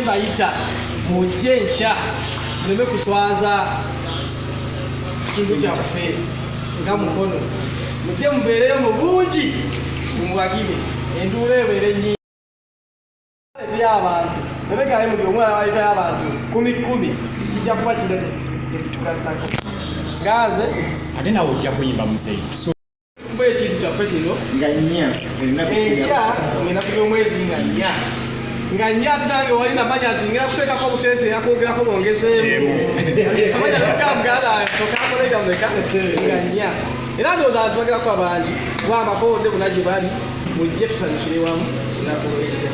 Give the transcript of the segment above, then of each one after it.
bayita mujje nkya tuleme kuswaza kitundu kyaffe nga mukono mujje mubeereyo mu bungi mumuwagire enduula ebeere nnyingi y'abantu nebegaye mu omwana bayita y'abantu 10 kijja kuba kirete ekitugattako ngaze ate nawe ojja kuyimba muzeeyi mbe ekintu kyaffe kino nga nnya enkya ngenda kubyomwezi nga nnya nga nnya ate nange wali namanya nti ngenda kuteekako obuteesi eyakwogerako bongezeemu amanya nokamuganda tokakoleera meka nga nnya era ndowooza abantu bagerako abangi bwamakonde buna gye bali mujje tusanyukire wamu nakuleete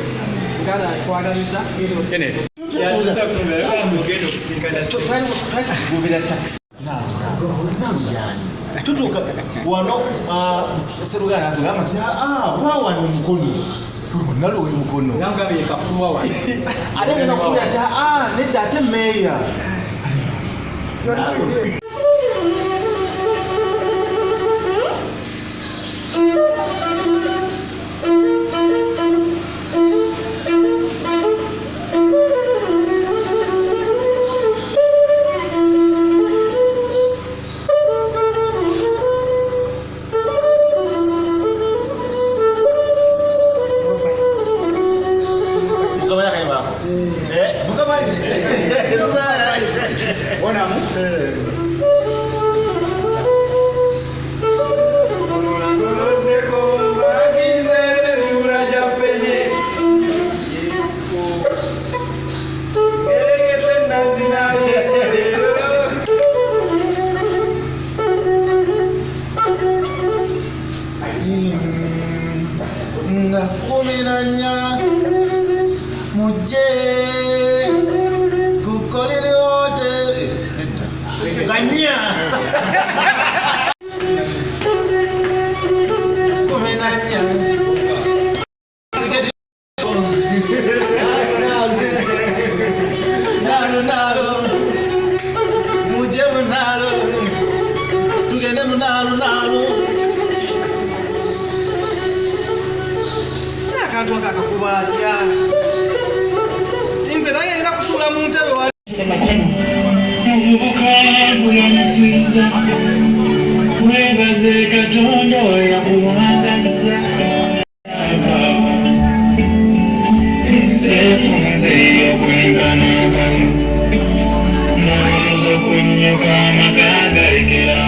muganda twagaliza gobera taxi tutuuka wano seruganda atugamba nti wawano omukono nalowe mukono ate ngenda kuuli ati nedda ate meeya kumiranya mujje kukolere wote ganya kumiranya nalo mujje munalo tugende munalo akantu akakuba atya nze naye ngenda kutuula mu ntebe muvubuka gulamusiza webaze katonda yakulwagaza nze okwenkanaka nolomuza okunyuka amagagalekera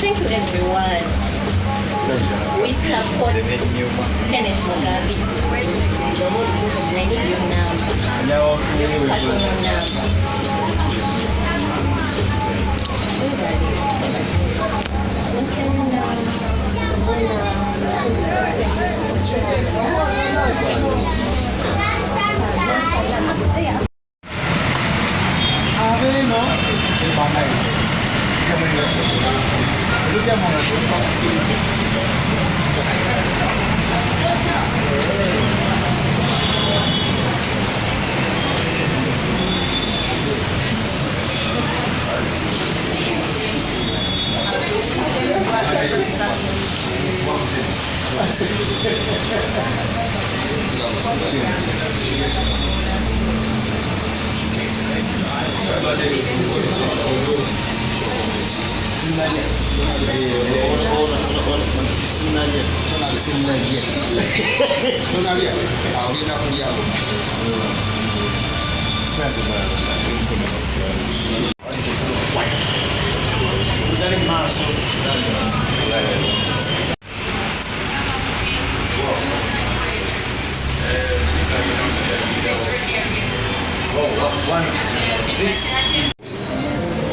Thank you everyone. We support Kenneth Mugabe. I need your number. Your personal number.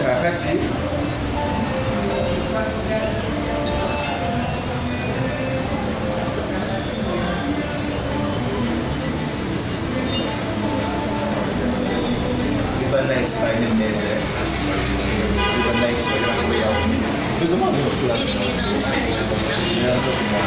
Kakati nights by the mesa. Nights by the way out. There's a lot of you have to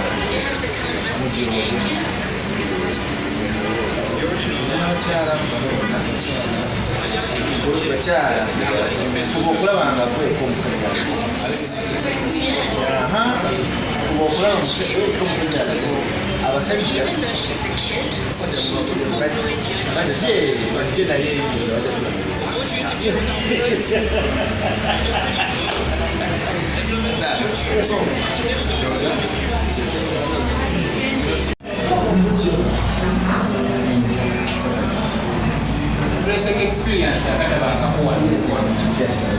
Dressing experience akataba akakuwa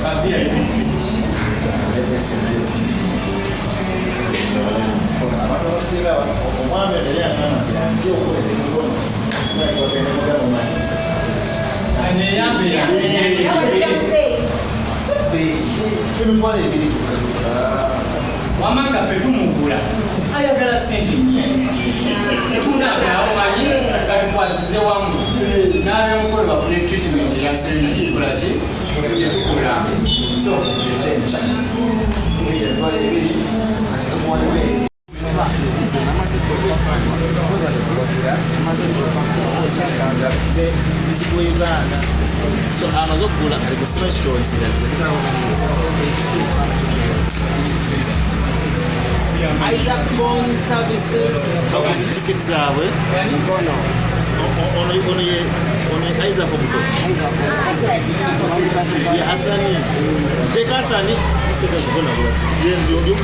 kavia wamanga ffe tumugula ayagala sente tunataawo manyi katukwasize wamu n'abemukolo bafune treatment eya sente kikolaki tetukula so so amaze okugula ali kusima kikyonsigaze Isaac Phone Services baguze tiketi zaabwe ono Isaac omuto ya Hasani Zeka Hasani sekazikona bulati yenzi odio